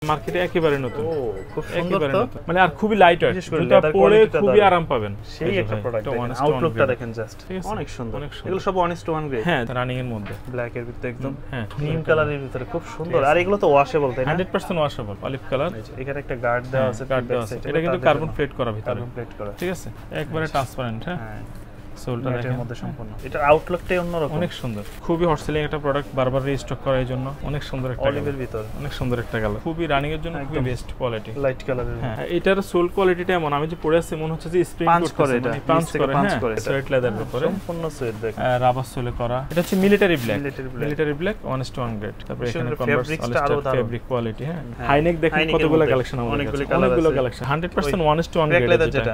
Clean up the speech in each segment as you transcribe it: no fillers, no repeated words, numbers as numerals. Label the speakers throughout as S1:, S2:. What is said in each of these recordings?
S1: মার্কেটে একেবারে নতুন।
S2: ও খুব সুন্দর তো,
S1: মানে আর খুবই লাইট ওয়েট, জুতা পরে খুবই আরাম পাবেন।
S2: সেই একটা প্রোডাক্ট, আউটলুকটা দেখেন জাস্ট, অনেক সুন্দর। এগুলো সব 1:1 গ্রেড।
S1: হ্যাঁ, রানিং এর মধ্যে
S2: ব্ল্যাক এর ভিতরে একদম ক্রিম কালারের ভিতরে খুব সুন্দর। আর এগুলো তো ওয়াশেবল, তাই না?
S1: 100% ওয়াশেবল, অলিভ কালার।
S2: এখানে একটা গার্ড দেওয়া আছে,
S1: এটা কিন্তু কার্বন প্লেট করা ভিতরে,
S2: কার্বন প্লেট করা,
S1: ঠিক আছে, একবারে ট্রান্সপারেন্ট। হ্যাঁ, সোলটা
S2: এর মধ্যে সম্পূর্ণ। এটার আউটলুকটাই অন্যরকম,
S1: অনেক সুন্দর, খুবই হট সেলিং একটা প্রোডাক্ট, বারবার রিস্টক করার জন্য। অনেক সুন্দর একটা
S2: অলিভের ভিতর,
S1: অনেক সুন্দর একটা কালার, খুবই রানিং এর জন্য খুবই বেস্ট কোয়ালিটি,
S2: লাইট কালারের।
S1: হ্যাঁ, এটার সোল কোয়ালিটিটা এমন, আমি যে পরে আছে মনে হচ্ছে যে স্প্রিং
S2: করে, এটা
S1: পাঞ্চ করে, সোয়েট লেদারের উপরে
S2: সম্পূর্ণ সোয়েট ব্যাগ,
S1: রাবার সোলে করা। এটা হচ্ছে মিলিটারি ব্ল্যাক 1:1 গ্রেড। তারপর এখানে কনভার্স ফেব্রিক কোয়ালিটি। হ্যাঁ, হাইনেক দেখেন কতগুলো কালেকশন, অনেকগুলো কালেকশন। 100% 1:1 গ্রেড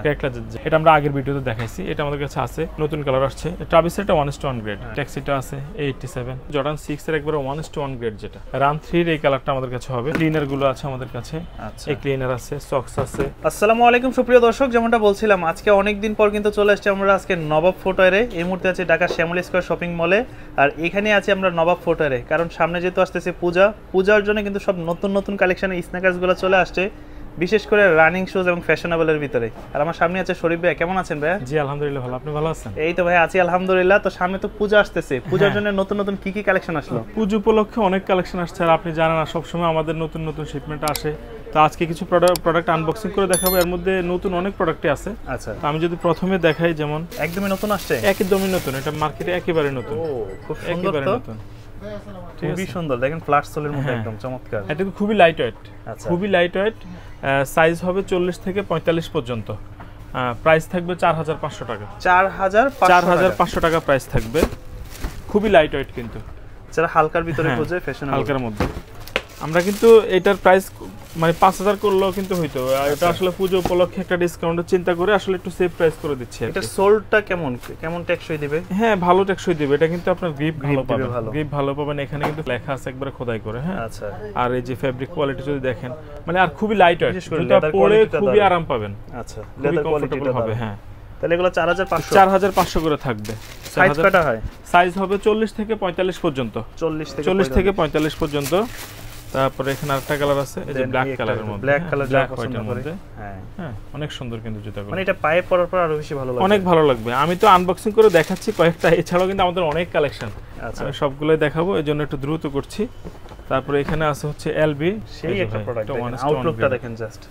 S1: ক্র্যাক লেদার, এটা আমরা আগের ভিডিওতে দেখাইছি। এটা আমাদের কাছে আছে, নতুন কালার আসছে। ট্রাভিসেরটা 1:1 গ্রেড, ট্যাক্সিটা আছে 87, জর্ডান 6 এর একবারে 1:1 গ্রেড, যেটা রান 3 এর এই কালারটা আমাদের কাছে হবে। ক্লিনার গুলো আছে আমাদের কাছে, আচ্ছা, এই ক্লিনার আছে, সক্স আছে।
S2: আসসালামু আলাইকুম সুপ্রিয় দর্শক, যেমনটা বলছিলাম আজকে অনেক দিন পর কিন্তু চলে আসছে আমরা আজকে নবাব ফুটওয়্যারে। এই মুহূর্তে আছে ঢাকা শ্যামলী স্কয়ার শপিং মলে, আর এখানে আছে আমরা নবাব ফুটওয়্যারে, কারণ সামনে যেহেতু আসতেছে পূজার জন্য কিন্তু সব নতুন নতুন কালেকশনের স্ন্যাকার্স গুলো চলে আসছে, বিশেষ করে রানিং শুজ এবং ফ্যাশনেবলের ভিতরে। আর আমার সামনে আছে শরীফ ভাই। কেমন আছেন ভাই?
S1: জি আলহামদুলিল্লাহ ভালো, আপনি ভালো আছেন?
S2: এই তো ভাই আছি আলহামদুলিল্লাহ। তো সামনে তো পূজা আসতেছে, পূজার জন্য নতুন নতুন কি কি কালেকশন আসলো?
S1: পূজা উপলক্ষে অনেক কালেকশন আসছে, আর আপনি জানেন না সবসময় আমাদের নতুন নতুন শিপমেন্ট আসে। তো আজকে কিছু প্রোডাক্ট আনবক্সিং করে দেখাবো, এর মধ্যে নতুন অনেক প্রোডাক্টই আছে।
S2: আচ্ছা,
S1: আমি যদি প্রথমে দেখাই, যেমন
S2: একদমই নতুন আসছে,
S1: একদমই নতুন, এটা মার্কেটে একেবারে নতুন।
S2: ও খুব সুন্দর তো, খুবই সুন্দর। দেখেন ফ্ল্যাট সোলের মধ্যে একদম চমৎকার।
S1: এটা খুবই লাইট ওয়েট,
S2: আচ্ছা,
S1: খুবই লাইট ওয়েট। সাইজ হবে 40 থেকে 45 পর্যন্ত। প্রাইস থাকবে 4500 টাকা। 4500 টাকা প্রাইস থাকবে। খুবই লাইট ওয়েট, কিন্তু
S2: যারা হালকার ভিতরে খোঁজে, ফ্যাশনেবল
S1: হালকার মধ্যে, আমরা কিন্তু এটার প্রাইস মানে 5000 করলেও কিন্তু হইতো। এটা আসলে পুজো উপলক্ষে একটা ডিসকাউন্টের চিন্তা করে আসলে একটু সেভ প্রাইস করে দিচ্ছি।
S2: এটা সোলটা কেমন টেকসই দিবে?
S1: হ্যাঁ, ভালো টেকসই দিবে। এটা কিন্তু আপনার গ্রিপ ভালো পাবেন। এখানে কিন্তু লেখা আছে একবারে খোদাই করে। হ্যাঁ, আচ্ছা। আর এই যে ফেব্রিক কোয়ালিটি যদি দেখেন, মানে আর খুবই লাইট ওয়েট, এটা পরে খুবই আরাম পাবেন।
S2: আচ্ছা, লেদার কোয়ালিটি
S1: হবে। হ্যাঁ,
S2: তাহলে এগুলো 4500
S1: করে থাকবে।
S2: সাইজ কয়টা হয়?
S1: সাইজ হবে 40 থেকে 45 পর্যন্ত।
S2: 40
S1: থেকে 45 পর্যন্ত। তারপরে এখানে আরেকটা কালার আছে, এই যে ব্ল্যাক কালারের মধ্যে,
S2: ব্ল্যাক কালার
S1: ব্ল্যাক হোয়াইটের মধ্যে। হ্যাঁ, অনেক সুন্দর কিন্তু জুতাগুলো,
S2: মানে এটা পায়ে পরার পর আরো বেশি ভালো লাগবে,
S1: অনেক ভালো লাগবে। আমি তো আনবক্সিং করে দেখাচ্ছি কয়েকটা, এছাড়াও কিন্তু আমাদের অনেক কালেকশন।
S2: আচ্ছা,
S1: আমি সবগুলোই দেখাবো, এজন্য একটু দ্রুত করছি। তারপরে এখানে আছে হচ্ছে এলবি,
S2: সেই একটা প্রোডাক্ট, আউটলুকটা দেখেন জাস্ট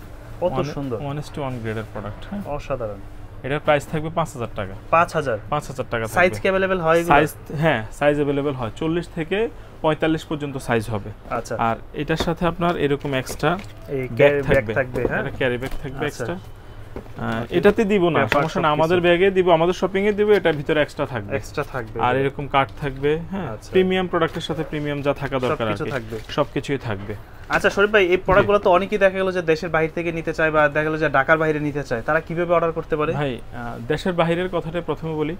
S2: কত সুন্দর।
S1: 1:1 গ্রেডের প্রোডাক্ট,
S2: অসাধারণ।
S1: এটার প্রাইস থাকবে 5000 টাকা।
S2: 5000
S1: টাকা।
S2: সাইজ কি अवेलेबल হয়?
S1: সাইজ, হ্যাঁ, সাইজ अवेलेबल হয় 40 থেকে 45 পর্যন্ত সাইজ হবে।
S2: আচ্ছা,
S1: আর এটার সাথে আপনার এরকম এক্সট্রা
S2: এই ব্যাগ থাকবে। হ্যাঁ,
S1: এটা ক্যারি ব্যাগ থাকবে এক্সট্রা। এটাতে দিব না, সমস্যা না, আমাদের ব্যাগে দিব, আমাদের শপিং এ দিব, এটা ভিতরে এক্সট্রা থাকবে। আর এরকম কার্ড থাকবে। হ্যাঁ, প্রিমিয়াম প্রোডাক্টের সাথে প্রিমিয়াম যা থাকা দরকার আছে সবকিছুই থাকবে।
S2: আচ্ছা শরীফ ভাই, এই প্রোডাক্টগুলো তো অনেকেই দেখা গেল যে দেশের বাইরে থেকে নিতে চায়, বা দেখা গেল যে ঢাকার বাইরে নিতে চায়, তারা কিভাবে অর্ডার করতে পারে?
S1: ভাই, দেশের বাইরের কথাটা প্রথমে বলি।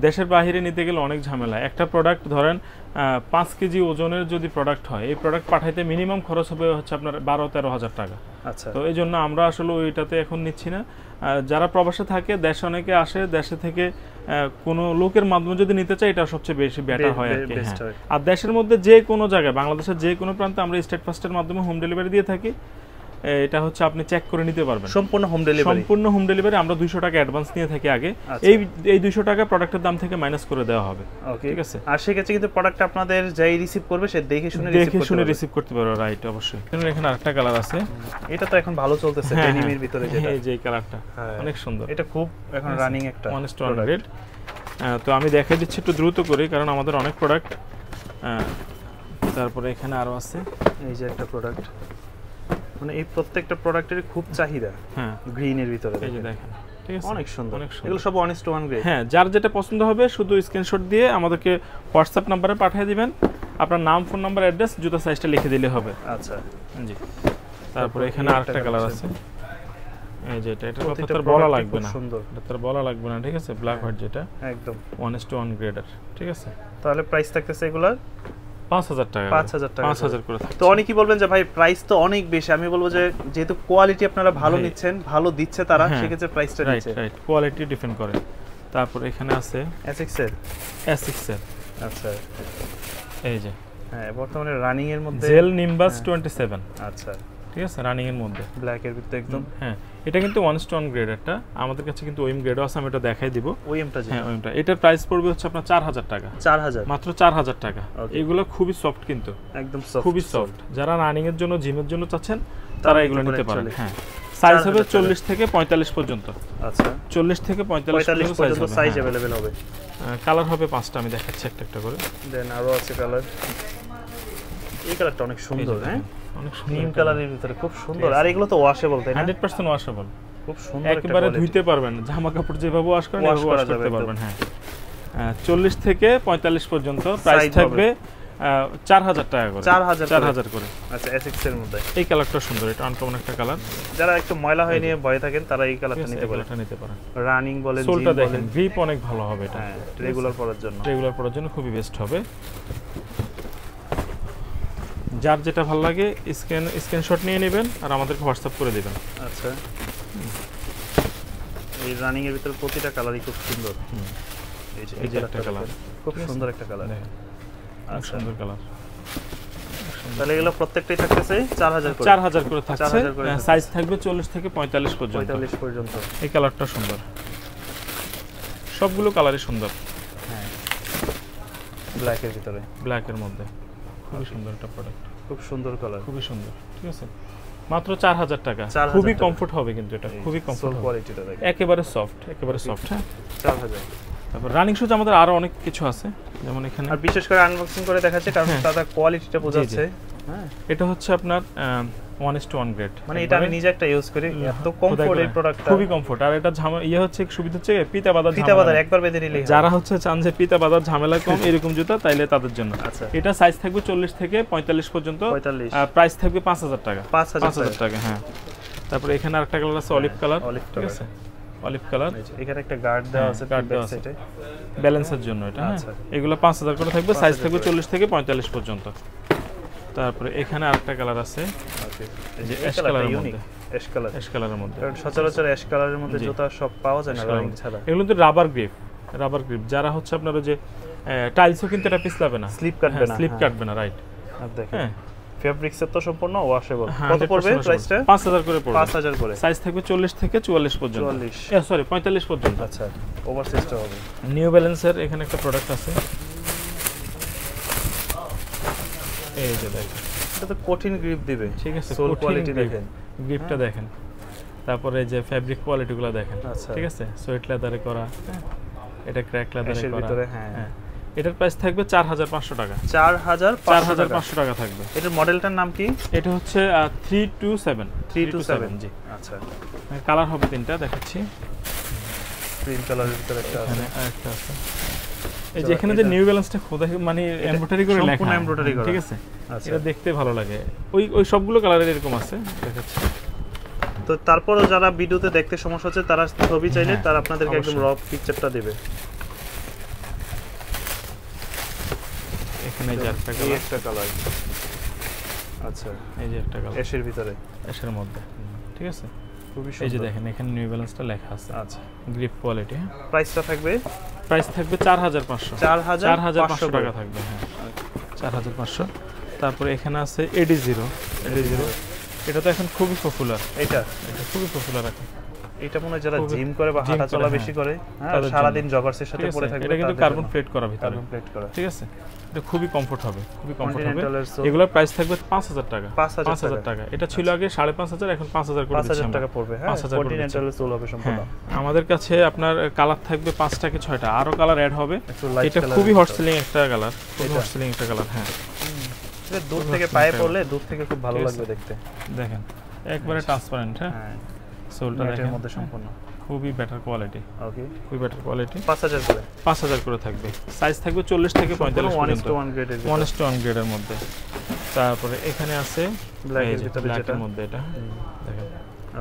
S1: দেশের বাইরে নিতে গেলে অনেক ঝামেলা। একটা প্রোডাক্ট ধরেন 5 কেজি ওজনের যদি প্রোডাক্ট হয়, এই প্রোডাক্ট পাঠাইতে মিনিমাম খরচ হবে হচ্ছে আপনার 12-13 হাজার টাকা।
S2: আচ্ছা,
S1: তো এই জন্য আমরা আসলে ওইটাতে এখন নিচ্ছি না। যারা প্রবাসে থাকে, দেশে অনেকে আসে, দেশে থেকে কোনো লোকের মাধ্যমে যদি নিতে চাই, এটা সবচেয়ে বেশি বেটার হয় আর কি। আর দেশের মধ্যে যে কোনো জায়গায়, বাংলাদেশের যে কোনো প্রান্তে আমরা স্টেট ফাস্টের মাধ্যমে হোম ডেলিভারি দিয়ে থাকি। এটা হচ্ছে আপনি চেক করে নিতে পারবেন,
S2: সম্পূর্ণ হোম ডেলিভারি। আমরা 200 টাকা অ্যাডভান্স নিয়ে থাকি আগে। এই 200 টাকা প্রোডাক্টের দাম থেকে মাইনাস করে দেওয়া হবে। ঠিক আছে। আর সেক্ষেত্রে কিন্তু প্রোডাক্ট আপনাদের যাই রিসিভ করবে, সে দেখে শুনে
S1: রিসিভ করতে পারবে। রাইট, অবশ্যই। এখানে আরেকটা কালার আছে,
S2: এটা তো এখন ভালো চলতেছে ডেনিমের ভিতরে, যেটা
S1: এই যে কালারটা অনেক সুন্দর,
S2: এটা খুব এখন রানিং একটা
S1: 1:1 গ্রেড। তো আমি দেখাই দিচ্ছি একটু দ্রুত করে, কারণ আমাদের অনেক প্রোডাক্ট। তারপরে এখানে আরো আছে,
S2: এই যে একটা প্রোডাক্ট, মানে এই প্রত্যেকটা প্রোডাক্টের খুব চাহিদা। হ্যাঁ, গ্রিনের ভিতরে
S1: এই যে দেখেন, ঠিক আছে,
S2: অনেক সুন্দর। এগুলো সব 1:1 গ্রেড।
S1: হ্যাঁ, যার যেটা পছন্দ হবে শুধু স্ক্রিনশট দিয়ে আমাদেরকে হোয়াটসঅ্যাপ নম্বরে পাঠিয়ে দিবেন। আপনার নাম, ফোন নাম্বার, অ্যাড্রেস, জুতা সাইজটা লিখে দিলে হবে।
S2: আচ্ছা,
S1: জি। তারপরে এখানে আরেকটা কালার আছে, এই যে এটা কথা তো বলা লাগবে না, এটা তো বলা লাগবে না, ঠিক আছে। ব্ল্যাক হোয়াইট, যেটা একদম 1:1 গ্রেডার, ঠিক আছে।
S2: তাহলে প্রাইস থাকতেছে এগুলার
S1: 5000 টাকা। 5000 করে থাকে।
S2: তো অনেকেই বলবেন যে ভাই প্রাইস তো অনেক বেশি। আমি বলবো যে যেহেতু কোয়ালিটি আপনারা ভালো নিচ্ছেন, ভালো দিচ্ছে তারা, সেক্ষেত্রে প্রাইসটা নিচ্ছে।
S1: রাইট, কোয়ালিটি ডিপেন্ড করে। তারপর এখানে আছে
S2: SX এর। আচ্ছা,
S1: এই যে,
S2: হ্যাঁ, বর্তমানে রানিং এর মধ্যে
S1: জেল নিম্বাস 27।
S2: আচ্ছা,
S1: ঠিক আছে, রানিং এর মধ্যে
S2: ব্ল্যাক এর ভিতরে একদম।
S1: হ্যাঁ, এটা কিন্তু 1:1 গ্রেডেরটা, আমাদের কাছে কিন্তু ওএম গ্রেডও আছে, আমি এটা দেখাই দিব।
S2: ওএমটা
S1: হ্যাঁ ওএমটা, এটার প্রাইস পড়বে হচ্ছে আপনার 4000 টাকা।
S2: 4000
S1: মাত্র 4000 টাকা। এগুলো খুবই সফট কিন্তু,
S2: একদম সফট,
S1: খুবই সফট। যারা রানিং এর জন্য জিমের জন্য চাচ্ছেন তারা এগুলো নিতে পারেন। হ্যাঁ, সাইজ হবে 40 থেকে 45 পর্যন্ত।
S2: আচ্ছা,
S1: 40 থেকে 45 পর্যন্ত
S2: সাইজ अवेलेबल হবে।
S1: কালার হবে 5টা, আমি দেখাচ্ছি একটা একটা করে।
S2: দেন আরো আছে কালার। এই কালারটা অনেক সুন্দর। হ্যাঁ, অনেক সুন্দর নিম কালারের ভিতরে, খুব সুন্দর। আর এগুলো তো ওয়াশেবল, তাই না?
S1: 100% ওয়াশেবল,
S2: খুব সুন্দর।
S1: একবারে ধুইতে পারবেন, জামা কাপড় যেভাবে ওয়াশ করেন ওয়াশ করতে পারবেন। হ্যাঁ, 40 থেকে 45 পর্যন্ত প্রাইস থাকবে 4000 টাকা করে। 4000 করে।
S2: আচ্ছা, এসএক্স এর মধ্যে
S1: এই কালারটা সুন্দর, এটা আনকমন একটা কালার।
S2: যারা একটু ময়লা হয়ে নিয়ে ভয় থাকেন তারা এই কালারটা নিতে পারেন। রানিং বলেন,
S1: সোলটা দেখেন, গ্রিপ অনেক ভালো হবে এটা।
S2: হ্যাঁ, রেগুলার পরার জন্য খুবই বেস্ট হবে।
S1: যার যেটা ভালো লাগে স্ক্রিনশট নিয়ে নেবেন আর আমাদেরকে হোয়াটসঅ্যাপ করে দিবেন।
S2: আচ্ছা, এই রানিং এর ভিতর প্রতিটা কালারই খুব সুন্দর। এই যে একটা কালার, খুব সুন্দর একটা কালার।
S1: আচ্ছা, সুন্দর কালার।
S2: তাহলে এগুলো প্রত্যেকটাই থাকতেছে 4000 করে।
S1: 4000 করে থাকছে। সাইজ থাকবে 40 থেকে 45 পর্যন্ত।
S2: 45 পর্যন্ত।
S1: এই কালারটা সুন্দর, সবগুলো কালারই সুন্দর।
S2: হ্যাঁ, ব্ল্যাক এর ভিতরে,
S1: ব্ল্যাক এর মধ্যে খুবই সুন্দর একটা প্রোডাক্ট,
S2: খুব সুন্দর কালার,
S1: খুবই সুন্দর। ঠিক আছে, মাত্র 4000 টাকা। খুবই কমফোর্ট হবে কিন্তু এটা, খুবই কমফোর্ট
S2: কোয়ালিটিটা দেখেন,
S1: একেবারে সফট, একেবারে সফট। হ্যাঁ,
S2: 4000।
S1: তারপর রানিং শুজ আমাদের আরো অনেক কিছু আছে, যেমন এখানে
S2: আর বিশেষ করে আনবক্সিং করে দেখাচ্ছে কারণ তার কোয়ালিটিটা বোঝাচ্ছে। হ্যাঁ,
S1: এটা হচ্ছে আপনার 1:1 গ্রেড,
S2: মানে এটা আমি নিজে একটা ইউজ করি, এত কমফোর্ট এই প্রোডাক্টটা,
S1: খুবই কমফোর্ট। আর এটা হচ্ছে সুবিধা হচ্ছে পিতা বাঁধার
S2: একবার বেঁধে নিলেই,
S1: যারা হচ্ছে চান যে পিতা বাঁধার ঝামেলা কম এরকম জুতা, তাইলে তাদের জন্য।
S2: আচ্ছা,
S1: এটা সাইজ থাকবে 40 থেকে 45 পর্যন্ত। প্রাইস থাকবে 5000 টাকা। 5000 টাকা। হ্যাঁ, তারপর এখানে আরেকটা কালার আছে, অলিভ কালার। ঠিক আছে, অলিভ কালার।
S2: এখানে একটা গার্ড দেওয়া আছে,
S1: গার্ড দেওয়া আছে ব্যালেন্সের জন্য এটা। হ্যাঁ, এগুলো 5000 করে থাকবে, সাইজ থাকবে 40 থেকে 45 পর্যন্ত। তারপরে এখানে আরেকটা কালার আছে, এই যে অ্যাশ কালারের মধ্যে, অ্যাশ কালারের মধ্যে।
S2: সচরাচর অ্যাশ কালারের মধ্যে জুতা সব পাওয়া যায় না রানিং ছাড়া।
S1: এগুলো তো রাবার গ্রিপ, যারা হচ্ছে আপনারা যে টাইলসও কিন্তু এটা পিছলাবে না,
S2: স্লিপ কাটবে না।
S1: রাইট।
S2: আর দেখেন ফেব্রিক্স তো সম্পূর্ণ ওয়াশেবল। কত পড়বে প্রাইসটা?
S1: 5000 করে পড়বে।
S2: 5000 করে।
S1: সাইজ থাকবে 40 থেকে 44 পর্যন্ত। 45 পর্যন্ত।
S2: আচ্ছা, ওভারসাইজটা হবে।
S1: নিউ ব্যালেন্সের এখানে একটা প্রোডাক্ট আছে, এই যে দেখেন,
S2: এটা তো কঠিন গ্রিপ দিবে।
S1: ঠিক আছে,
S2: সোল কোয়ালিটি দেখেন,
S1: গ্রিপটা দেখেন। তারপরে যে ফেব্রিক কোয়ালিটিগুলো দেখেন। ঠিক আছে, সোয়েট লেদারে করা, এটা ক্র্যাক লেদারে করা। হ্যাঁ, এটার প্রাইস থাকবে 4500 টাকা। 4500 টাকা থাকবে।
S2: এটার মডেলটার নাম কি?
S1: এটা হচ্ছে 327। জি, আচ্ছা। কালার হবে 3টা, দেখাচ্ছি।
S2: গ্রিন কালারের ভিতরে একটা আছে,
S1: এখানে আরেকটা আছে। এই যে এখানে যে নিউ ব্যালেন্সটা খোদা মানে এমব্রয়ডারি করে লেখা,
S2: সম্পূর্ণ এমব্রয়ডারি করা।
S1: ঠিক আছে, এটা দেখতে ভালো লাগে। ওই সবগুলো কালারের এরকম আছে, দেখাচ্ছি।
S2: তো তারপরও যারা ভিডিওতে দেখতে সমস্যা হচ্ছে তারা ছবি চাইলে তারা আপনাদেরকে একদম র পিকচারটা দেবে।
S1: এখানে যে একটা কালার,
S2: আচ্ছা,
S1: এই যে একটা কালার
S2: অ্যাশের ভিতরে,
S1: অ্যাশের মধ্যে। ঠিক আছে,
S2: খুবই সুন্দর।
S1: এই যে দেখেন এখানে নিউ ব্যালেন্সটা লেখা আছে।
S2: আচ্ছা,
S1: গ্রিপ কোয়ালিটি।
S2: প্রাইসটা থাকবে?
S1: প্রাইস থাকবে 4500। 4500 টাকা থাকবে। হ্যাঁ, 4500। তারপরে এখানে আছে AD0। এটা তো এখন খুবই পপুলার। এটা খুবই পপুলার এখন।
S2: এটা মনে হয় যারা জিম করে বা হাঁটা চলা বেশি করে, হ্যাঁ, সারা দিন জগার্সের সাথে পরে থাকবে।
S1: এটা কিন্তু কার্বন প্লেট করা ভিতরে,
S2: কার্বন প্লেট করা।
S1: ঠিক আছে, এটা খুবই কমফোর্ট হবে, খুবই কমফোর্ট হবে। এগুলোর প্রাইস থাকবে 5000 টাকা। 5000 টাকা। এটা ছিল আগে 5500, এখন 5000 করে দিচ্ছি।
S2: 5000 টাকা পড়বে। হ্যাঁ, কন্টিনেন্টালের সোল হবে সম্পূর্ণ।
S1: আমাদের কাছে আপনার কালার থাকবে 5টা কি 6টা, আরো কালার অ্যাড হবে। এটা খুবই হট সেলিং একটা কালার, খুবই হট সেলিং একটা কালার। হ্যাঁ,
S2: এটা দূর থেকে পায়ে পড়লে দূর থেকে খুব ভালো লাগবে দেখতে।
S1: দেখেন একবারে ট্রান্সপারেন্ট। হ্যাঁ, সোলটা দেখেন
S2: মধ্যে সম্পূর্ণ
S1: খুবই বেটার কোয়ালিটি।
S2: ওকে,
S1: খুবই বেটার কোয়ালিটি।
S2: 5000 করে।
S1: 5000 করে থাকবে। সাইজ থাকবে 40 থেকে 45 পর্যন্ত। 1:1 গ্রেডের মধ্যে। তারপরে এখানে আছে
S2: ব্ল্যাকের ভিতরে,
S1: ব্ল্যাকের মধ্যে এটা দেখেন।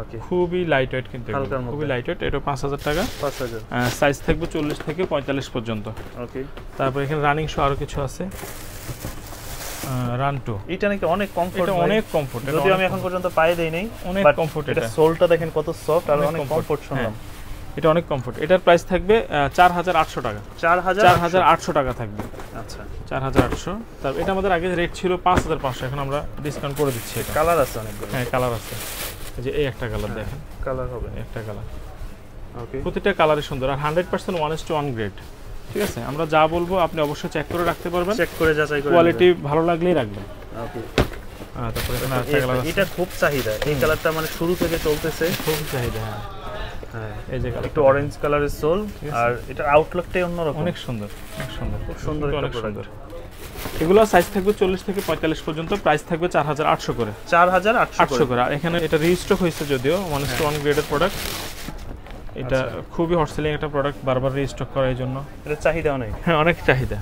S2: ওকে,
S1: খুবই লাইট ওয়েট কিন্তু, খুবই লাইট ওয়েট। এটা 5000 টাকা।
S2: 5000।
S1: সাইজ থাকবে 40 থেকে 45 পর্যন্ত।
S2: ওকে,
S1: তারপর এখানে রানিং শো আরো কিছু আছে। রান 2,
S2: এটা নাকি অনেক কমফোর্ট।
S1: এটা অনেক কমফোর্ট,
S2: যদিও আমি এখন পর্যন্ত পায়ে দেই নাই,
S1: অনেক কমফোর্ট।
S2: এটা সোলটা দেখেন কত সফট আর অনেক কমফোর্ট শুনলাম।
S1: এটা অনেক কমফোর্ট। এটার প্রাইস থাকবে 4800 টাকা।
S2: 4800
S1: টাকা থাকবে।
S2: আচ্ছা
S1: 4800। তারপর এটা আমাদের আগে রেট ছিল 5500, এখন আমরা ডিসকাউন্ট করে দিচ্ছি। এটা
S2: কালার আছে অনেকগুলো।
S1: হ্যাঁ কালার আছে, এই যে এই একটা কালার দেখেন,
S2: কালার হবে
S1: একটা কালার।
S2: ওকে,
S1: প্রতিটা কালারই সুন্দর আর 100% 1:1 গ্রেড। ঠিক আছে, আমরা যা বলবো আপনি অবশ্যই চেক করে রাখতে পারবেন,
S2: চেক করে যাচাই করে
S1: কোয়ালিটি ভালো লাগলেই রাখবেন।
S2: ওকে,
S1: তারপরে এখানে আরেকটা কালার আছে,
S2: এটা খুব চাহিদা, এই কালারটা মানে শুরু থেকে চলতেছে,
S1: খুব চাহিদা। হ্যাঁ এই যে
S2: একটু অরেঞ্জ কালারের সোল, আর এটার আউটলুকটাই অন্যরকম,
S1: অনেক সুন্দর, অনেক সুন্দর,
S2: খুব সুন্দর,
S1: অনেক সুন্দর। এগুলো সাইজ থাকবে 40 থেকে 45 পর্যন্ত, প্রাইস থাকবে 4800 করে,
S2: 4800
S1: করে। আর এখানে এটা রিস্টক হয়েছে যদিও 1:1 গ্রেডের প্রোডাক্ট, এটা খুবই হট সেলিং একটা প্রোডাক্ট, বারবার রিস্টক করার জন্য
S2: এটা চাহিদা অনেক।
S1: হ্যাঁ অনেক চাহিদা।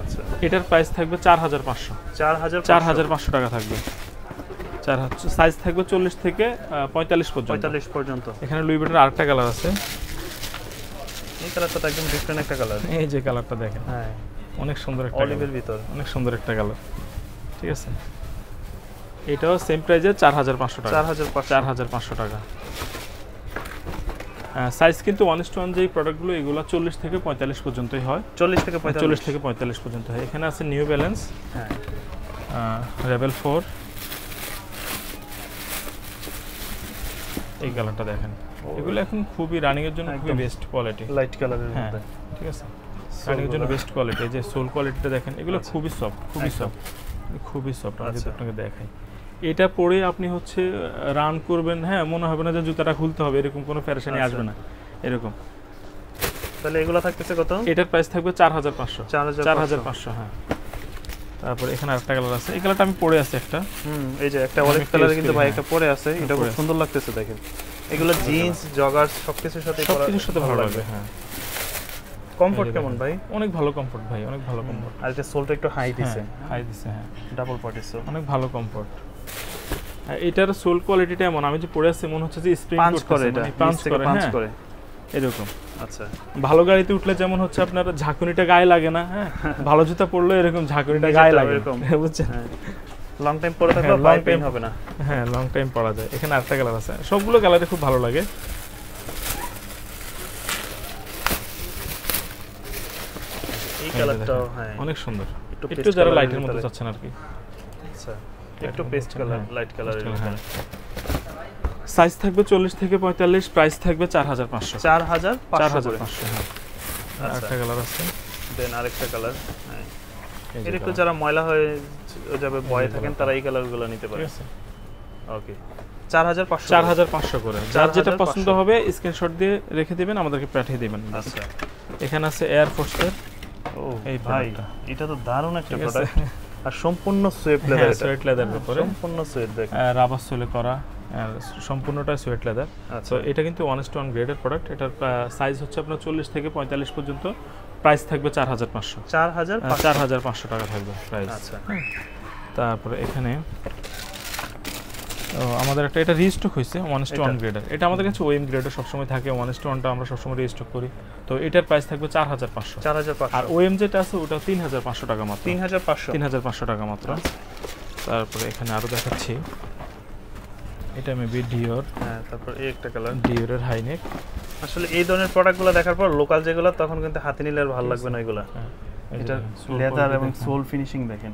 S2: আচ্ছা,
S1: এটার প্রাইস থাকবে 4500, 4500 টাকা থাকবে। সাইজ থাকবে 40 থেকে 45 পর্যন্ত। এখানে লুই ভিটনের আরেকটা কালার আছে,
S2: এই কালারটা একদম ডিফারেন্ট একটা কালার।
S1: এই যে কালারটা দেখেন,
S2: হ্যাঁ
S1: অনেক সুন্দর একটা
S2: অলিভের ভিতর,
S1: অনেক সুন্দর একটা কালার। ঠিক আছে, এটাও সেম প্রাইসে 4500 টাকা, 4500 টাকা। সাইজ কিন্তু 1:1 যেই প্রোডাক্টগুলো এগুলো 40 থেকে 45 পর্যন্তই হয়, 40 থেকে 45 পর্যন্ত হয়। এখানে আছে নিউ ব্যালেন্স,
S2: হ্যাঁ
S1: রেবেল 4, এই কালারটা দেখেন, এগুলো এখন খুবই রানিং এর জন্য খুবই বেস্ট কোয়ালিটি,
S2: লাইট কালারের মধ্যে।
S1: ঠিক আছে, রানিং এর জন্য বেস্ট কোয়ালিটি। এই যে সোল কোয়ালিটিটা দেখেন, এগুলো খুবই সফট, খুবই সফট। আমি যদি আপনাকে দেখাই, এটা পরে আপনি হচ্ছে রান করবেন, হ্যাঁ মনে হবে না যে জুতাটা খুলতে হবে, এরকম কোনো প্যারেশানি আসবে না এরকম।
S2: তাহলে এগুলো থাকতেছে কত?
S1: এটার প্রাইস থাকবে 4500। হ্যাঁ, তারপর এখানে আরেকটা কালার আছে, এই কালারটা আমি পরে আছে একটা,
S2: এই যে একটা অরেঞ্জ কালারে কিন্তু ভাই একটা পরে আছে, এটা খুব সুন্দর লাগতেছে দেখেন। এগুলো জিন্স, জগার্স সবকিছুর সাথে
S1: ভালো লাগবে। হ্যাঁ,
S2: কমফোর্ট কেমন ভাই?
S1: অনেক ভালো কমফোর্ট ভাই, অনেক ভালো কমফোর্ট।
S2: আর এটা সোলটা একটু হাই দিছে,
S1: হ্যাঁ
S2: ডাবল পটি সোল,
S1: অনেক ভালো কমফোর্ট। এটার সোল কোয়ালিটিটা এমন, আমি যে পরে আছে মনে হচ্ছে যে স্প্রিং
S2: করে, এটা পাঞ্চ করে
S1: এরকম।
S2: আচ্ছা,
S1: ভালো গাড়িতে উঠলে যেমন হচ্ছে আপনার ঝাঁকুনিটা গায়ে লাগে না, হ্যাঁ ভালো জুতা পরলে এরকম ঝাঁকুনিটা গায়ে লাগে এরকম, বুঝছেন?
S2: লং টাইম পরে থাকলে পায়ে পেইন হবে না।
S1: হ্যাঁ লং টাইম পরা যায়। এখানে আরেকটা কালার আছে, সবগুলো কালারে খুব ভালো লাগে।
S2: এই কালারটাও হ্যাঁ
S1: অনেক সুন্দর, একটু যারা লাইটের মধ্যে যাচ্ছেন আর কি।
S2: আচ্ছা, একটু পেস্ট কালার, লাইট কালারের মধ্যে।
S1: সাইজ থাকবে 40 থেকে 45, প্রাইস থাকবে 4500।
S2: 4500।
S1: হ্যাঁ, আরেকটা কালার আছে,
S2: দেন আরেকটা কালার। হ্যাঁ, এর একটু যারা ময়লা হয়ে যাবে ভয়ে থাকেন, তারা এই কালারগুলো নিতে পারে। ওকে, 4500
S1: করে। যার যেটা পছন্দ হবে স্ক্রিনশট দিয়ে রেখে দিবেন, আমাদেরকে পাঠিয়ে দিবেন।
S2: আচ্ছা,
S1: এখানে আছে এয়ার ফোর্সের,
S2: এই ভাই এটা তো দারুণ একটা প্রোডাক্ট, আর সম্পূর্ণ সোয়েট লেদার,
S1: সোয়েট লেদারের উপরে
S2: সম্পূর্ণ সোয়েট দেখেন,
S1: রাবার সোলে করা, সম্পূর্ণটা সোয়েট লেদার। তো এটা কিন্তু 1:1 গ্রেডের প্রোডাক্ট। এটার সাইজ হচ্ছে আপনার 40 থেকে 45 পর্যন্ত, প্রাইস থাকবে 4500। 4500 টাকা থাকবে প্রাইস।
S2: আচ্ছা,
S1: তারপরে এখানে আমাদের একটা এটা রিস্টক হয়েছে 1:1 গ্রেডের, এটা আমাদের কাছে ওএম গ্রেডে সবসময় থাকে, 1:1টা আমরা সবসময় রিস্টক করি। তো এটার প্রাইস থাকবে 4500। আর ওএম যেটা আছে ওটা 3500 টাকা মাত্র, 3500 টাকা মাত্র। তারপরে এখানে আরো দেখাচ্ছি, এটা মেবি ডিওর,
S2: হ্যাঁ তারপর এই একটা কালার
S1: ডিওরের হাইনেক।
S2: আসলে এই ধরনের প্রোডাক্টগুলো দেখার পর লোকাল যেগুলো তখন কিন্তু হাতে নিলে আর ভালো লাগবে না এগুলো। এটা লেদার এবং সোল ফিনিশিং দেখেন,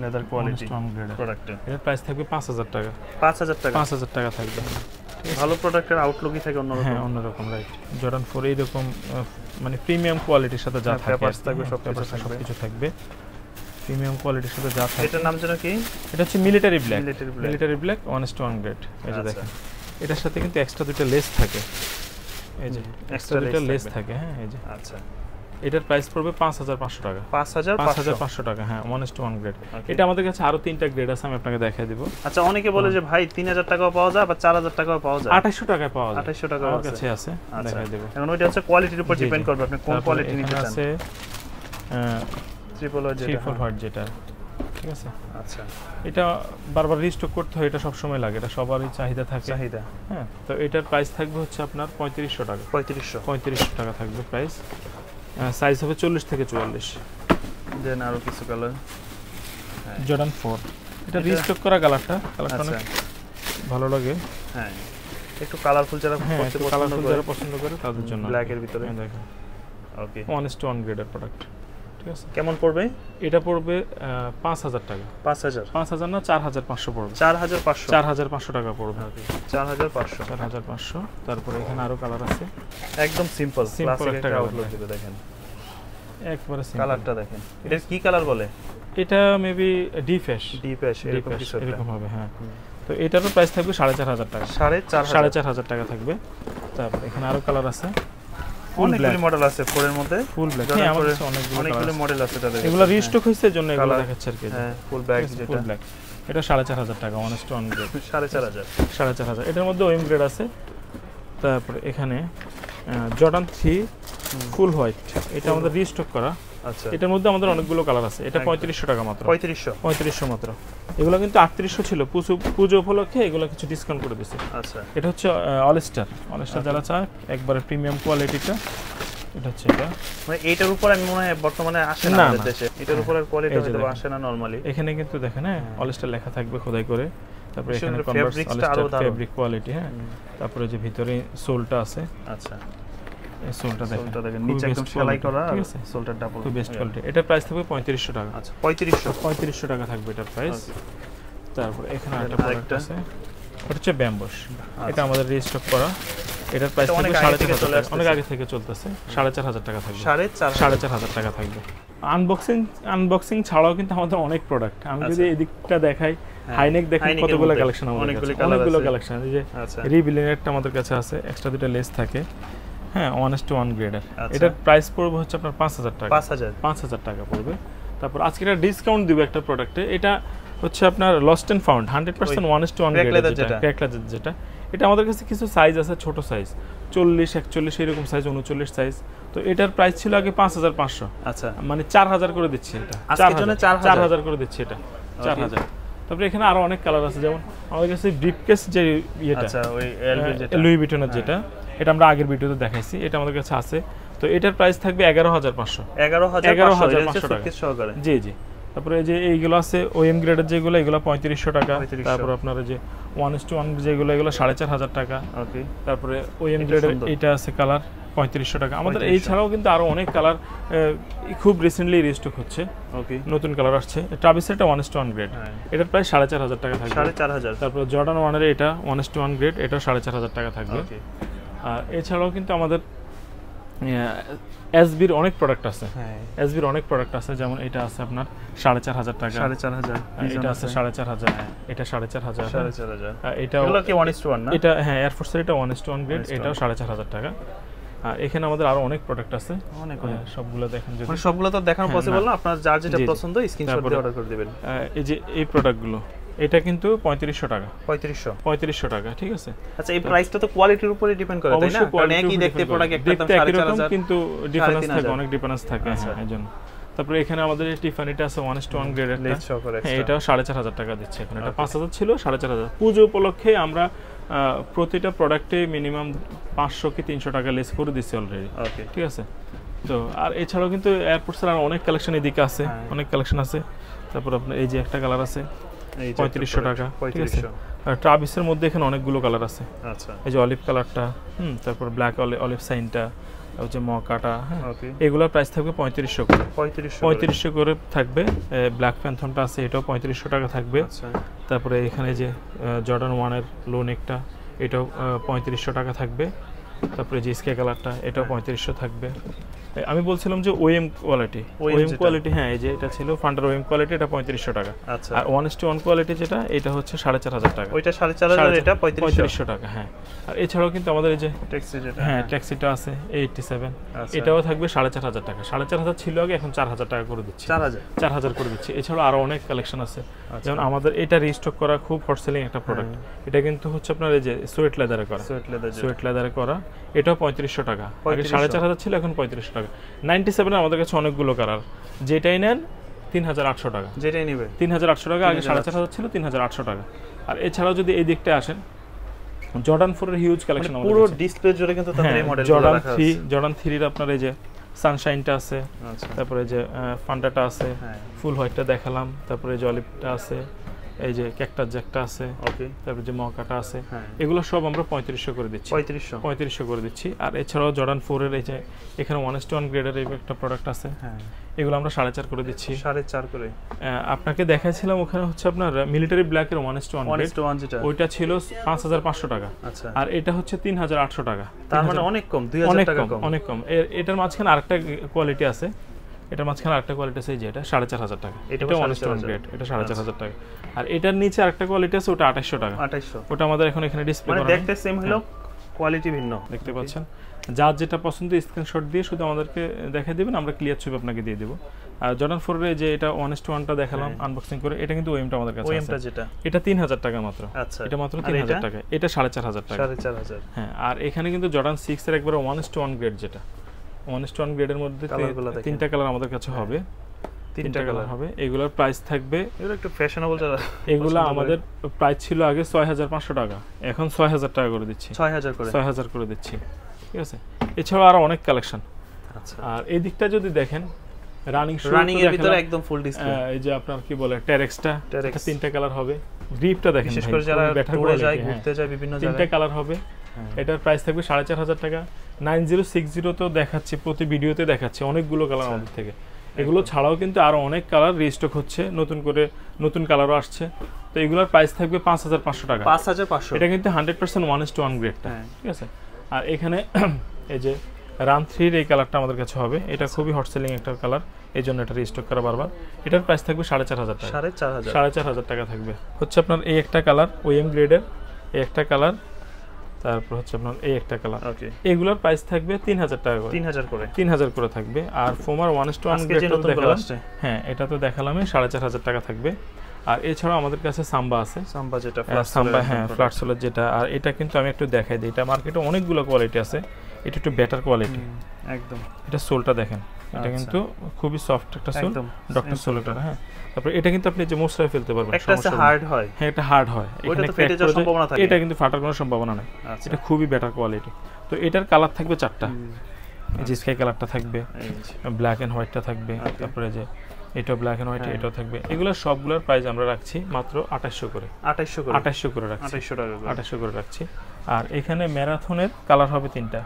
S2: লেদার কোয়ালিটি প্রোডাক্টে।
S1: এর প্রাইস থাকবে 5000 টাকা, 5000 টাকা থাকবে।
S2: ভালো প্রোডাক্টের আউটলুকই থাকে অন্যরকম।
S1: হ্যাঁ অন্যরকম, রাইট। জর্ডান 4 এইরকম মানে প্রিমিয়াম কোয়ালিটির সাথে যা থাকে,
S2: পেপারস থাকবে,
S1: সবকিছু থাকবে প্রিমিয়াম কোয়ালিটির সাথে যা থাকে।
S2: এটার নাম যেন কি?
S1: এটা হচ্ছে মিলিটারি ব্ল্যাক 1:1 গ্রেড। এই যে দেখেন, এটার সাথে কিন্তু এক্সট্রা দুটো লেস থাকে, এই যে এক্সট্রা দুটো লেস থাকে। হ্যাঁ এই যে, আচ্ছা এটার প্রাইস পড়বে 5500 টাকা, 5500 টাকা। হ্যাঁ 1:1 গ্রেড। এটা আমাদের কাছে আরো 3টা গ্রেড আছে, আমি আপনাকে দেখাই দিব।
S2: আচ্ছা, অনেকে বলে যে ভাই 3000 টাকাও পাওয়া যায় বা 4000 টাকাও পাওয়া যায়।
S1: 2800 টাকায় পাওয়া যায়,
S2: 2800 টাকা
S1: আমার কাছে আছে, দেখাই দেব।
S2: এখন ওইটা হচ্ছে কোয়ালিটির উপর ডিপেন্ড করবে আপনি কোন কোয়ালিটি নিতে চান।
S1: আছে
S2: ট্রিপল হোয়াইট
S1: যেটা, ঠিক আছে।
S2: আচ্ছা,
S1: এটা বারবার রিস্টক করতে হয়, এটা সব সময় লাগে, এটা সবারই চাহিদা থাকে। হ্যাঁ, তো এটার প্রাইস থাকবে হচ্ছে আপনার 3500 টাকা, 3500 টাকা থাকবে প্রাইস। সাইজ হবে 40 থেকে 44।
S2: দেন আরো কিছু কালার,
S1: জর্ডান 4, এটা রিস্টক করা কালারটা অনেক ভালো লাগে।
S2: হ্যাঁ, একটু কালারফুল যারা
S1: পছন্দ করে তাদের জন্য,
S2: ব্ল্যাক এর ভিতরে
S1: দেখেন।
S2: ওকে,
S1: 1:1 গ্রেডের প্রোডাক্ট। ঠিক আছে।
S2: কেমন পড়বে?
S1: এটা পড়বে 5000 টাকা।
S2: 5000
S1: না 4500 পড়বে।
S2: 4500
S1: টাকা পড়বে। 4500। তারপরে এখানে আরো কালার আছে,
S2: একদম সিম্পল
S1: একটা
S2: আউটলুক দিবে দেখেন,
S1: একবারে সিম্পল।
S2: কালারটা দেখেন, এটা কি কালার বলে?
S1: এটা মেবি ডিপ অ্যাশ এরকম হবে। হ্যাঁ, তো এটারও প্রাইস থাকবে 4500 টাকা। 4500 টাকা থাকবে। তারপর এখানে আরো কালার আছে,
S2: অনেকগুলো মডেল আছে ফোরের মধ্যে,
S1: ফুল ব্ল্যাক। হ্যাঁ, আমাদের
S2: অনেকগুলো মডেল আছে তাদের।
S1: এগুলো রিস্টক হইছে জন্য এগুলো দেখাচ্ছি আর কি।
S2: হ্যাঁ, ফুল ব্ল্যাক যেটা,
S1: ফুল ব্ল্যাক এটা 4500 টাকা, 1 to 1 গ্রেড।
S2: 4500।
S1: এটার মধ্যে ওএম গ্রেড আছে। তারপরে এখানে জর্ডান 3 ফুল হোয়াইট, এটা আমাদের রিস্টক করা।
S2: আচ্ছা,
S1: এটার মধ্যে আমাদের অনেকগুলো কালার আছে। এটা 3500 টাকা মাত্র। 3500 মাত্র। এগুলো কিন্তু 3800 ছিল, পুজো উপলক্ষে এগুলো কিছু ডিসকাউন্ট করে দিয়েছে।
S2: আচ্ছা,
S1: এটা হচ্ছে অলস্টার যারা চায় একবারে প্রিমিয়াম কোয়ালিটিটা, এটা হচ্ছে এটা।
S2: মানে এটার উপর আমি মনে হয় বর্তমানে আসে না আমাদের দেশে, এটার উপর আর কোয়ালিটি হয়তো আসে না নরমালি।
S1: এখানে কিন্তু দেখেন, হ্যাঁ, অলস্টার লেখা থাকবে খোদাই করে। তারপরে এখানে কনভার্স অলস্টার ফেব্রিক কোয়ালিটি। হ্যাঁ, তারপরে যে ভিতরে সোলটা আছে।
S2: আচ্ছা,
S1: এই সোলটা দেখেন,
S2: নিচে একদম সেলাই করা, ঠিক আছে, সোলটা ডাবল,
S1: খুব বেস্ট কোয়ালিটি। এটা প্রাইস থাকবে 3500 টাকা।
S2: আচ্ছা, 3500
S1: টাকা থাকবে এটার প্রাইস। তারপর এখানে একটা প্রোডাক্ট আছে, এটা হচ্ছে ব্যাম্বুস। এটা আমাদের রিস্টক করা। এটার প্রাইস থাকবে 4500 টাকা, অনেক আগে থেকে চলতেছে। 4500 টাকা থাকবে। 4500 টাকা থাকবে। আনবক্সিং ছাড়াও কিন্তু আমাদের অনেক প্রোডাক্ট, আমি যদি এদিকটা দেখাই, হাইনেক দেখেন কতগুলো কালেকশন আমাদের কাছে, অনেকগুলো কালেকশন। এই যে রিবিলিনেটটা আমাদের কাছে আছে, এক্সট্রা দুটো লেস থাকে। হ্যাঁ, 1 to 1 গ্রেডের। এটার প্রাইস পড়বে হচ্ছে আপনার 5000 টাকা। 5000 টাকা পড়বে। তারপর আজকে একটা ডিসকাউন্ট দিব একটা প্রোডাক্টে। এটা হচ্ছে আপনার লস্ট এন্ড ফাউন্ড 100% 1 to 1 গ্রেডের যেটা। এটা আমাদের কাছে কিছু সাইজ আছে, ছোট সাইজ 40, 41 এরকম সাইজ, 39 সাইজ। তো এটার প্রাইস ছিল আগে 5500।
S2: আচ্ছা,
S1: মানে 4000 করে দিচ্ছি এটা।
S2: আজকের জন্য
S1: 4000 করে দিচ্ছি এটা, 4000। তারপরে এখানে আরো অনেক কালার আছে, যেমন আমাদের কাছে ব্রিফকেস যে এটা,
S2: আচ্ছা, ওই এলভি যেটা,
S1: লুই ভিটনের যেটা, এটা আমরা আগের ভিডিওতে দেখাইছি, এটা আমাদের কাছে আছে। তো এটার প্রাইস থাকবে 11500 টাকা
S2: সহকারে।
S1: জি জি। তারপরে এই যে এইগুলো আছে ওএম গ্রেডের যেগুলো, এগুলো 3500 টাকা। তারপর আপনার যে 1 to 1 যেগুলো, এগুলো 4500 টাকা।
S2: ওকে।
S1: তারপরে ওএম গ্রেডের এটা আছে কালার 3500 টাকা। আমাদের এই ছাড়াও কিন্তু আরো অনেক কালার খুব রিসেন্টলি রিস্টক হচ্ছে।
S2: ওকে,
S1: নতুন কালার আসছে। ট্রাভিসের এটা 1 to 1 গ্রেড, এটার প্রাইস 4500 টাকা থাকবে।
S2: 4500।
S1: তারপর জর্ডান 1 এর এটা 1 to 1 গ্রেড, এটা 4500 টাকা থাকবে।
S2: ওকে।
S1: আর এছাড়াও কিন্তু আমাদের এসবির অনেক প্রোডাক্ট আছে। এসবির অনেক প্রোডাক্ট আছে, যেমন এটা আছে আপনার 4500 টাকা।
S2: 4500।
S1: এটা আছে 4500, এটা 4500। এটা
S2: কি 1 to 1 না?
S1: এটা হ্যাঁ, এয়ারফোর্সের এটা 1 to 1 গ্রেড, এটাও 4500 টাকা। আর এখানে আমাদের আরো অনেক প্রোডাক্ট আছে,
S2: অনেক।
S1: সবগুলো দেখেন, যদি
S2: মানে সবগুলো তো দেখানো পসিবল না, আপনার যার যেটা পছন্দ স্ক্রিনশট দিয়ে অর্ডার করে দিবেন।
S1: এই যে এই প্রোডাক্টগুলো, এটা কিন্তু 3500 টাকা।
S2: 3500
S1: টাকা, ঠিক আছে।
S2: আচ্ছা, এই প্রাইসটা তো কোয়ালিটির উপরে ডিপেন্ড করে, তাই না? কারণ একই দেখতে প্রোডাক্ট একটা দাম 4500,
S1: কিন্তু ডিফারেন্স থাকে, অনেক ডিফারেন্স থাকে। হ্যাঁ, এজন্য। তারপরে এখানে আমাদের এই টিফানিটা আছে 1 to 1 গ্রেডের, এটাও 4500 টাকা দিচ্ছে এখন। এটা 5000 ছিল, 4500। পুজো উপলক্ষে আমরা প্রতিটা প্রোডাক্টে মিনিমাম 500 কি 300 টাকা লেস করে দিচ্ছি অলরেডি।
S2: ওকে,
S1: ঠিক আছে। তো আর এছাড়াও কিন্তু এয়ারপোর্টসের আর অনেক কালেকশন এদিকে আছে, অনেক কালেকশন আছে। তারপর আপনার এই যে একটা কালার আছে 3500 টাকা, ঠিক আছে। আর ট্রাভিসের মধ্যে এখানে অনেকগুলো কালার আছে।
S2: আচ্ছা,
S1: এই যে অলিভ কালারটা, তারপর ব্ল্যাক অলিভ সাইনটা, ওই যে মকাটা, এগুলোর প্রাইস থাকবে 3500 করে। 3500 করে থাকবে। ব্ল্যাক প্যান্থনটা আছে, এটাও 3500 টাকা থাকবে। তারপরে এখানে যে জর্ডান 1 এর লো নেকটা, এটাও 3500 টাকা থাকবে। তারপরে যে স্কাই কালারটা, এটাও 3500 থাকবে। আমি বলছিলাম যে ওএম কোয়ালিটি, হ্যাঁ, এই যে এটা ছিল ফান্ডার ওএম কোয়ালিটি, এটা 3500 টাকা।
S2: আচ্ছা,
S1: আর 1 to 1 কোয়ালিটি যেটা, এটা হচ্ছে 4500 টাকা।
S2: ওইটা 4500, এটা
S1: 3500 টাকা। হ্যাঁ, আর এছাড়াও কিন্তু আমাদের এই যে
S2: ট্যাক্সি যেটা,
S1: হ্যাঁ, ট্যাক্সিটা আছে 87, এটাও থাকবে 4500 টাকা। 4500 ছিল আগে, এখন 4000 টাকা করে দিচ্ছি। 4000 করে দিচ্ছি। এছাড়াও আরো অনেক কালেকশন আছে, যেমন আমাদের এটা রিস্টক করা খুব হট সেলিং একটা প্রোডাক্ট। এটা কিন্তু হচ্ছে আপনার এই যে সোয়েট লেদারে করা, এটাও 3500 টাকা। আগে 4500 ছিল, এখন 3500 টাকা। 97 আমাদের কাছে অনেকগুলো কালার, যেটাই নেন 3800 টাকা।
S2: যেটাই নেবে
S1: 3800 টাকা, আগে 4500 ছিল, 3800 টাকা। আর এছাড়াও যদি এই দিকটা আসেন, জর্ডান 4 এর হিউজ কালেকশন আমাদের
S2: পুরো ডিসপ্লে জুড়ে কিন্তু তাদের এই মডেলগুলো রাখা আছে।
S1: জর্ডান 3 এর আপনার এই যে সানশাইনটা আছে, তারপরে যে ফান্ডাটা আছে, ফুল হোয়াইটটা দেখালাম, তারপরে যে অলিভটা আছে, এই যে ক্যাকটাস জ্যাকটা আছে,
S2: ওকে,
S1: তারপরে যে মকাটা আছে, এগুলো সব আমরা 3500 করে দিচ্ছি। 3500 করে দিচ্ছি। আর এছাড়াও জর্ডান 4 এর এই যে এখানে 1:1 গ্রেডের এই একটা প্রোডাক্ট আছে, এগুলো আমরা 4.5 করে দিচ্ছি।
S2: 4.5 করে।
S1: আপনাকে দেখাইছিলাম ওখানে হচ্ছে আপনার মিলিটারি ব্ল্যাকের 1:1 যেটা, ওইটা ছিল 5500 টাকা।
S2: আচ্ছা,
S1: আর এটা হচ্ছে 3800 টাকা।
S2: তার মানে অনেক কম, 2000 টাকা কম।
S1: অনেক কম। এটার মাঝখানে আরেকটা কোয়ালিটি আছে, এটার মাঝখানে আরেকটা কোয়ালিটি আছে যে এটা 4500 টাকা, এটা 1:1 গ্রেড, এটা 4500 টাকা। আর এটার নিচে আরেকটা কোয়ালিটি আছে, ওটা 2800 টাকা।
S2: 2800,
S1: ওটা আমাদের এখন এখানে ডিসপ্লে করা,
S2: মানে দেখতে সেম হলো, কোয়ালিটি ভিন্ন।
S1: দেখতে পাচ্ছেন, যার যেটা পছন্দ স্ক্রিনশট দিয়ে শুধু আমাদেরকে দেখাই দিবেন, আমরা ক্লিয়ার ছবি আপনাকে দিয়ে দেব। আর জর্ডান 4 এর যে এটা 1:1টা দেখালাম আনবক্সিং করে, এটা কিন্তু ওএমটা আমাদের কাছে আছে।
S2: ওএমটা যেটা,
S1: এটা 3000 টাকা মাত্র।
S2: আচ্ছা,
S1: এটা মাত্র 3000 টাকা, এটা 4500 টাকা।
S2: 4500।
S1: হ্যাঁ, আর এখানে কিন্তু জর্ডান 6 এর একবারে 1:1 গ্রেড, যেটা 1:1 গ্রেডের মধ্যে তিনটা কালার আমাদের কাছে হবে, তিনটা কালার হবে। এগুলোর প্রাইস থাকবে,
S2: এগুলো একটু ফ্যাশনেবল যারা,
S1: এগুলো আমাদের প্রাইস ছিল আগে 6500 টাকা, এখন 6000 টাকা করে দিচ্ছি। 6000 করে দিচ্ছি, ঠিক আছে। এছাড়াও আরো অনেক কালেকশন।
S2: আচ্ছা,
S1: আর এই দিকটা যদি দেখেন, রানিং
S2: এর ভিতরে একদম ফুল ডিসপ্লে,
S1: এই যে আপনার কি বলে টেরেক্সটা, এটা তিনটা কালার হবে। গ্রিপটা দেখেন,
S2: বিশেষ করে যারা টুরে যায়, ঘুরতে যায় বিভিন্ন জায়গায়,
S1: তিনটা কালার হবে। এটার প্রাইস থাকবে 4500 টাকা। 9060 তো দেখাচ্ছি, প্রতি ভিডিওতে দেখাচ্ছি অনেকগুলো কালার আমাদের থেকে। এগুলো ছাড়াও কিন্তু আরো অনেক কালার রিস্টক হচ্ছে, নতুন করে নতুন কালারও আসছে। তো এগুলোর প্রাইস থাকবে 5500 টাকা।
S2: 5500, এটা
S1: কিন্তু 100% 1:1 গ্রেডটা, ঠিক আছে। আর এখানে এই যে রান 3 এই কালারটা আমাদের কাছে হবে, এটা খুবই হট সেলিং একটা কালার, এই জন্য এটা রিস্টক করা বারবার। এটার প্রাইস থাকবে 4500 টাকা। 4500 টাকা থাকবে। হচ্ছে আপনার এই একটা কালার ওএম গ্রেডের, এই একটা কালার, তারপর হচ্ছে আপনার এই একটা কালার।
S2: ওকে,
S1: এগুলোর প্রাইস থাকবে 3000 টাকা করে। 3000 করে থাকবে। আর ফোমার 1:1 গ্রেডটা দেখালাম, হ্যাঁ এটা তো দেখালাম, 4500 টাকা থাকবে। আর এছাড়াও আমাদের কাছে সাম্বা আছে,
S2: সাম্বা যেটা
S1: সাম্বা, হ্যাঁ ফ্ল্যাট সোলার যেটা। আর এটা কিন্তু আমি একটু দেখাই দিই, এটা মার্কেটে অনেকগুলো কোয়ালিটি আছে, এটা একটু বেটার কোয়ালিটি
S2: একদম।
S1: এটা সোলটা দেখেন, এটা কিন্তু খুবই সফট একটা সোল, ডক্টর সোল এটা। হ্যাঁ, তারপর এটা কিন্তু আপনি যে মোছরায় ফেলতে পারবেন,
S2: একটা হার্ড হয়,
S1: হ্যাঁ এটা হার্ড হয়,
S2: এখানে ফেটে যাওয়ার সম্ভাবনা থাকে,
S1: এটা কিন্তু ফাটার কোনো সম্ভাবনা নেই। এটা খুবই বেটার কোয়ালিটি। তো এটার কালার থাকবে 4টা, এই যে স্কাই কালারটা থাকবে, ব্ল্যাক এন্ড হোয়াইটটা থাকবে, তারপরে যে এটা ব্ল্যাক এন্ড হোয়াইট এটাও থাকবে। এগুলো সবগুলোর প্রাইস আমরা রাখছি মাত্র 2800 করে। 2800 করে রাখছি, 2800 টাকা 2800 করে রাখছি। আর এখানে ম্যারাথনের কালার হবে তিনটা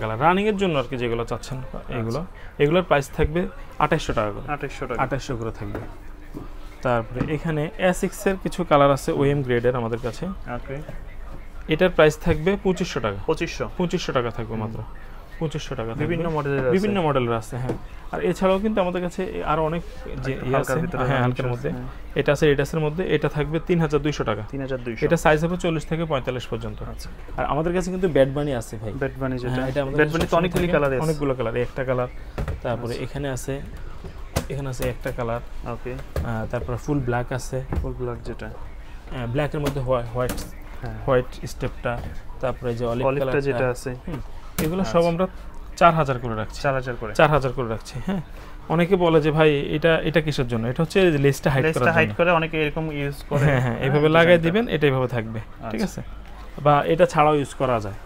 S1: কালার রানিং এর জন্য আর কি, যেগুলো চাচ্ছেন এগুলোর প্রাইস থাকবে 2800 টাকা করে। 2800 করে থাকবে। তারপরে এখানে S6 এর কিছু কালার আছে ওএম গ্রেডের আমাদের কাছে। ওকে, এটার প্রাইস থাকবে 2500 টাকা। 2500 টাকা থাকবে মাত্র, 2500 টাকা। বিভিন্ন মডেলের আছে, হ্যাঁ। আর এছাড়াও কিন্তু আমাদের কাছে আরো অনেক যে আছে, হ্যাঁ হালকার মধ্যে এটা আছে, এটাসের মধ্যে এটা থাকবে 3200 টাকা। 3200, এটা সাইজ হবে 40 থেকে 45 পর্যন্ত। আচ্ছা, আর আমাদের কাছে কিন্তু ব্যাড বানি আছে ভাই, ব্যাড বানি যেটা, এটা ব্যাড বানি তো অনেকগুলো কালার আছে, অনেকগুলো কালার, একটা কালার, তারপরে এখানে আছে একটা কালার। ওকে, তারপরে ফুল ব্ল্যাক আছে, ফুল ব্ল্যাক যেটা, ব্ল্যাকের মধ্যে হোয়াইট স্টেপটা, তারপরে যে অলিভ কালারটা যেটা আছে, এগুলো সব আমরা 4000 করে রাখছি। 4000 করে রাখছি, হ্যাঁ। অনেকে বলে যে ভাই এটা কিসের জন্য, এটা হচ্ছে লেসটা হাইট করে অনেকে এরকম ইউজ করে, হ্যাঁ এইভাবে লাগাই দিবেন, এটা এইভাবে থাকবে, ঠিক আছে। বা এটা ছাড়াও ইউজ করা যায়,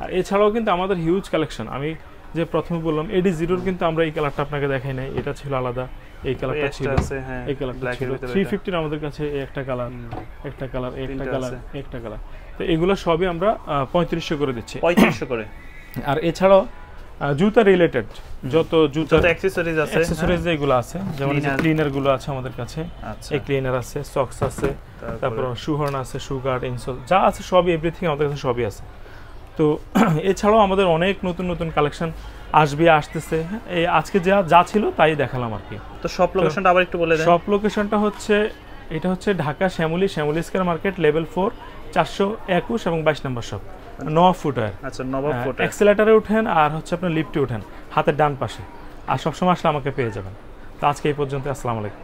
S1: আর এছাড়াও কিন্তু আমাদের হিউজ কালেকশন। আমি যে প্রথমে বললাম AD0 কিন্তু আমরা এই কালারটা আপনাকে দেখাই নাই, এটা ছিল আলাদা, এই কালারটা ছিল, এই কালারটা ছিল। 350 আমাদের কাছে একটা কালার, একটা কালার। তো এগুলো সবই আমরা 3500 করে দিচ্ছি, 3500 করে। আর এছাড়াও জুতা রিলেটেড যত অ্যাকসেসরিজ এগুলো আছে, যেমন ক্লিনার গুলো আছে আমাদের কাছে, এই ক্লিনার আছে, সক্স আছে, তারপর শু হর্ন আছে, শু গার্ড, ইনসোল যা আছে সবই, এভরিথিং আমাদের কাছে সবই আছে। তো এছাড়াও আমাদের অনেক নতুন কালেকশন আসতেছে। এই আজকে যা ছিল তাই দেখালাম আর কি। তো সব লোকেশনটা আবার একটু বলে দেন। সব লোকেশনটা হচ্ছে, এটা হচ্ছে Dhaka Shyamoli square market, level 4, 421 এবং 22 নম্বর শপ, নবাব ফুটওয়্যার। আচ্ছা, নবাব ফুটওয়্যার, এক্সেলেটরে উঠেন আর হচ্ছে আপনার লিফটে উঠেন, হাতের ডান পাশে। আর সবসময় আসলে আমাকে পেয়ে যাবেন। তো আজকে এই পর্যন্ত, আসসালামু আলাইকুম।